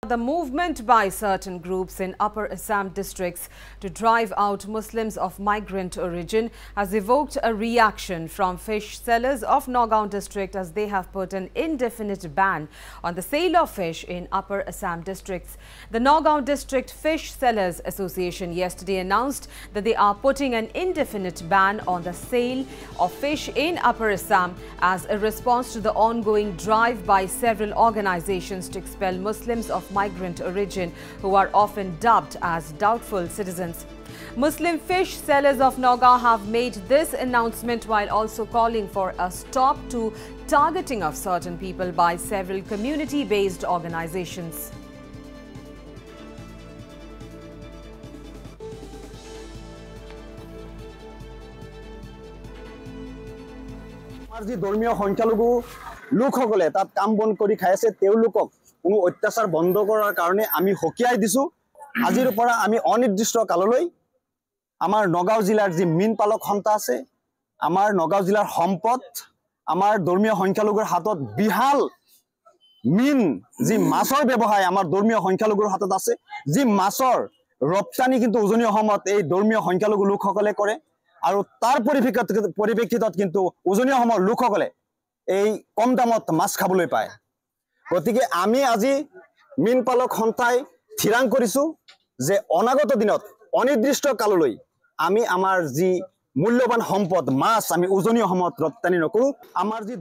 The movement by certain groups in Upper Assam districts to drive out Muslims of migrant origin has evoked a reaction from fish sellers of Nagaon district as they have put an indefinite ban on the sale of fish in Upper Assam districts. The Nagaon District Fish Sellers Association yesterday announced that they are putting an indefinite ban on the sale of fish in Upper Assam as a response to the ongoing drive by several organizations to expel Muslims of migrant origin who are often dubbed as doubtful citizens. Muslim fish sellers of Nagaon have made this announcement while also calling for a stop to targeting of certain people by several community-based organizations. আজি ধৰ্মীয় সংখ্যালঘু লোকসকলে তাত কাম বন কৰি খাই আছে তেওঁলোকক কোনো অত্যাচাৰ বন্ধ কৰাৰ কাৰণে আমি হকিয়াই দিছো আজিৰ পৰা আমি অনিৰ্দিষ্ট কাললৈ আমাৰ নগাঁও জিলাৰ যি মীন পালক সন্থা আছে আমাৰ নগাঁও জিলাৰ সম্পদ আমাৰ ধৰ্মীয় সংখ্যালঘুৰ হাতত বিহাল মীন যি মাছৰ ব্যৱসায় আমাৰ ধৰ্মীয় সংখ্যালঘুৰ হাতত আছে যি মাছৰ ৰপ্তানি কিন্তু উজনি অসমত এই ধৰ্মীয় সংখ্যালঘু লোকসকলে কৰে আৰু তাৰ পৰিপ্ৰেক্ষিতত কিন্তু উজনি অসমৰ লোকসকলে এই কম দামত মাছ খাবলৈ পায় গতিকে আমি আজি মীন পালক সন্থাই থিৰাং কৰিছো যে অনাগত দিনত অনিৰ্দিষ্ট কাললৈ আমি আমাৰ যি মূল্যৱান সম্পদ মাছ আমি উজনি অসমত ৰপ্তানি নকৰো আমাৰ যি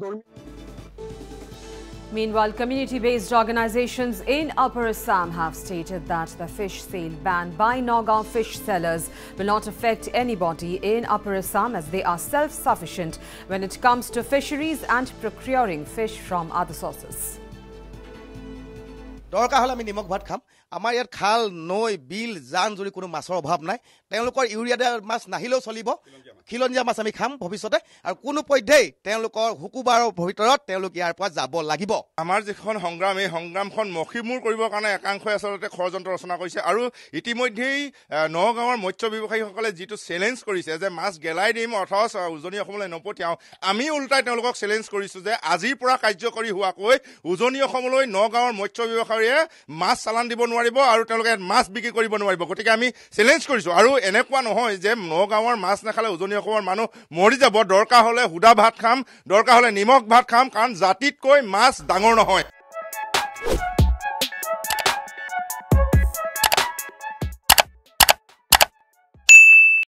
Meanwhile, community-based organizations in Upper Assam have stated that the fish sale ban by Nagaon fish sellers will not affect anybody in Upper Assam as they are self-sufficient when it comes to fisheries and procuring fish from other sources. দৰকাৰ হলে আমি নিমখ ভাত খাম আমাৰ ইয়াত খাল নৈ বিল জান জুৰি কোনো মাছৰ অভাৱ নাই তেওঁলোকৰ ইউৰিয়া দিয়া মাছ নাহিলেও চলিব খিলঞ্জীয়া মাছ আমি খাম ভৱিষ্যতে আৰু কোনো পধ্যেই তেওঁলোকৰ হুকুবাৰৰ ভিতৰত তেওঁলোক ইয়াৰ পৰা যাব লাগিব আমাৰ যিখন সংগ্ৰাম এই সংগ্ৰামখন মখিমূৰ কৰিবৰ কাৰণে একাংশই আচলতে ষড়যন্ত্ৰ ৰচনা কৰিছে আৰু ইতিমধ্যেই নগাঁৱৰ মৎস্য ব্যৱসায়ীসকলে যিটো চেলেঞ্জ কৰিছে যে মাছ গেলাই দিম অথচ উজনি অসমলৈ নপঠিয়াওঁ আমি উল্টাই তেওঁলোকক চেলেঞ্জ কৰিছো যে আজিৰ পৰা কাৰ্যকৰী হোৱাকৈ উজনি অসমলৈ নগাঁৱৰ মৎস্য ব্যৱসায়ীয়ে মাছ চালান দিব নোৱাৰিব আৰু তেওঁলোকে মাছ বিক্ৰী কৰিব নোৱাৰিব গতিকে আমি চেলেঞ্জ কৰিছো আৰু এনেকুৱা নহয় যে নগাঁৱৰ মাছ নাখালে উজনি অসমৰ মানুহ মৰি যাব দৰকাৰ হলে হুদা ভাত খাম দৰকাৰ হলে নিমখ ভাত খাম কাৰণ জাতিতকৈ মাছ ডাঙৰ নহয়